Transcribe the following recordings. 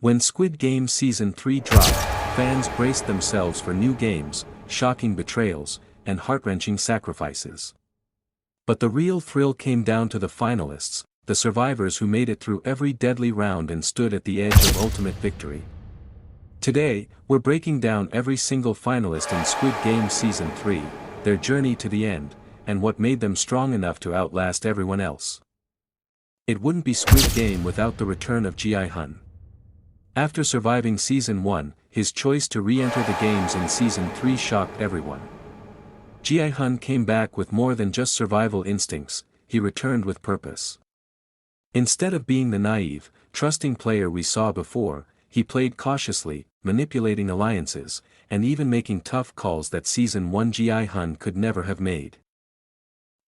When Squid Game Season 3 dropped, fans braced themselves for new games, shocking betrayals, and heart-wrenching sacrifices. But the real thrill came down to the finalists, the survivors who made it through every deadly round and stood at the edge of ultimate victory. Today, we're breaking down every single finalist in Squid Game Season 3, their journey to the end, and what made them strong enough to outlast everyone else. It wouldn't be Squid Game without the return of Ji-hun. After surviving Season 1, his choice to re-enter the games in Season 3 shocked everyone. Ji-hun came back with more than just survival instincts, he returned with purpose. Instead of being the naive, trusting player we saw before, he played cautiously, manipulating alliances, and even making tough calls that Season 1 Ji-hun could never have made.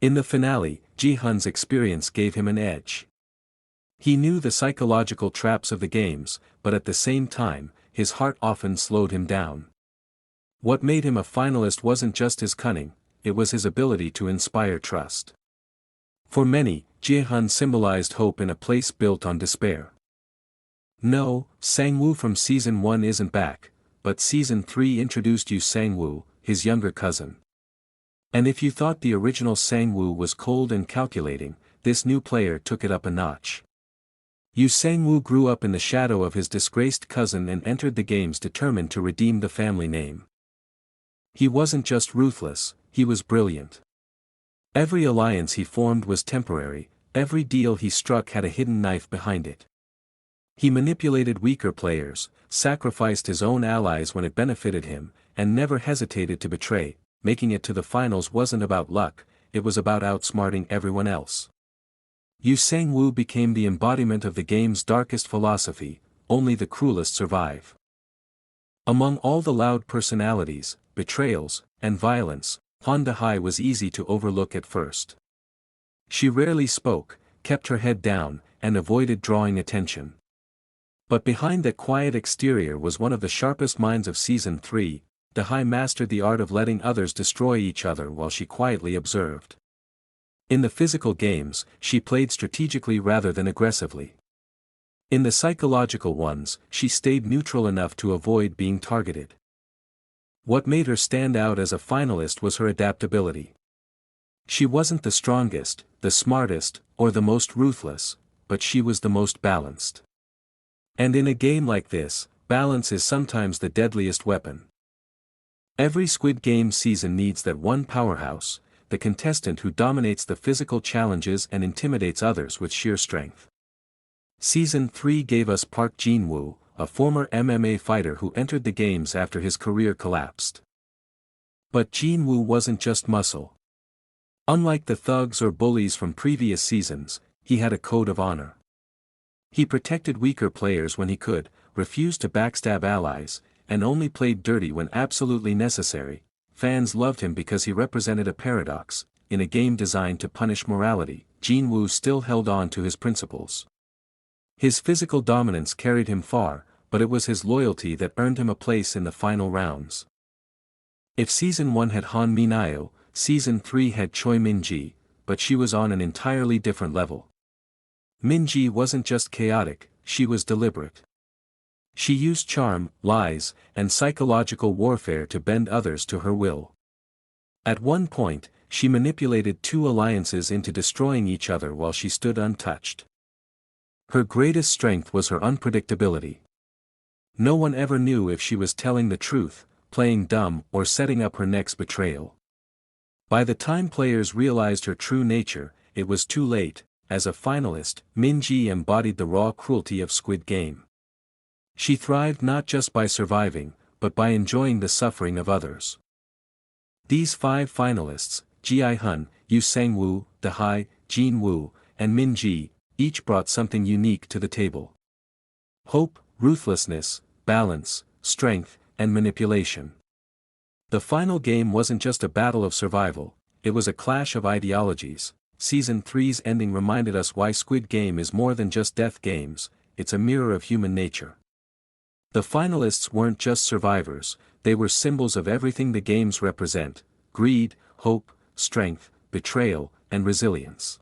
In the finale, Ji-hun's experience gave him an edge. He knew the psychological traps of the games, but at the same time, his heart often slowed him down. What made him a finalist wasn't just his cunning, it was his ability to inspire trust. For many, Ji-hun symbolized hope in a place built on despair. No, Sang-woo from Season 1 isn't back, but Season 3 introduced you Sang-woo, his younger cousin. And if you thought the original Sang-woo was cold and calculating, this new player took it up a notch. Yu Sang-woo grew up in the shadow of his disgraced cousin and entered the games determined to redeem the family name. He wasn't just ruthless, he was brilliant. Every alliance he formed was temporary, every deal he struck had a hidden knife behind it. He manipulated weaker players, sacrificed his own allies when it benefited him, and never hesitated to betray. Making it to the finals wasn't about luck, it was about outsmarting everyone else. Yu Sang-woo became the embodiment of the game's darkest philosophy, only the cruelest survive. Among all the loud personalities, betrayals, and violence, Han De-hai was easy to overlook at first. She rarely spoke, kept her head down, and avoided drawing attention. But behind that quiet exterior was one of the sharpest minds of Season 3, De-hai mastered the art of letting others destroy each other while she quietly observed. In the physical games, she played strategically rather than aggressively. In the psychological ones, she stayed neutral enough to avoid being targeted. What made her stand out as a finalist was her adaptability. She wasn't the strongest, the smartest, or the most ruthless, but she was the most balanced. And in a game like this, balance is sometimes the deadliest weapon. Every Squid Game season needs that one powerhouse, the contestant who dominates the physical challenges and intimidates others with sheer strength. Season 3 gave us Park Jin-woo, a former MMA fighter who entered the games after his career collapsed. But Jin-woo wasn't just muscle. Unlike the thugs or bullies from previous seasons, he had a code of honor. He protected weaker players when he could, refused to backstab allies, and only played dirty when absolutely necessary. Fans loved him because he represented a paradox. In a game designed to punish morality, Jin-woo still held on to his principles. His physical dominance carried him far, but it was his loyalty that earned him a place in the final rounds. If Season 1 had Han Min-ayo, Season 3 had Choi Min-ji, but she was on an entirely different level. Min-ji wasn't just chaotic, she was deliberate. She used charm, lies, and psychological warfare to bend others to her will. At one point, she manipulated two alliances into destroying each other while she stood untouched. Her greatest strength was her unpredictability. No one ever knew if she was telling the truth, playing dumb, or setting up her next betrayal. By the time players realized her true nature, it was too late. As a finalist, Min-ji embodied the raw cruelty of Squid Game. She thrived not just by surviving, but by enjoying the suffering of others. These 5 finalists, Ji-hun, Yu Sang-woo, De-hai, Jin-woo, and Min-ji, each brought something unique to the table. Hope, ruthlessness, balance, strength, and manipulation. The final game wasn't just a battle of survival, it was a clash of ideologies. Season 3's ending reminded us why Squid Game is more than just death games, it's a mirror of human nature. The finalists weren't just survivors, they were symbols of everything the games represent: greed, hope, strength, betrayal, and resilience.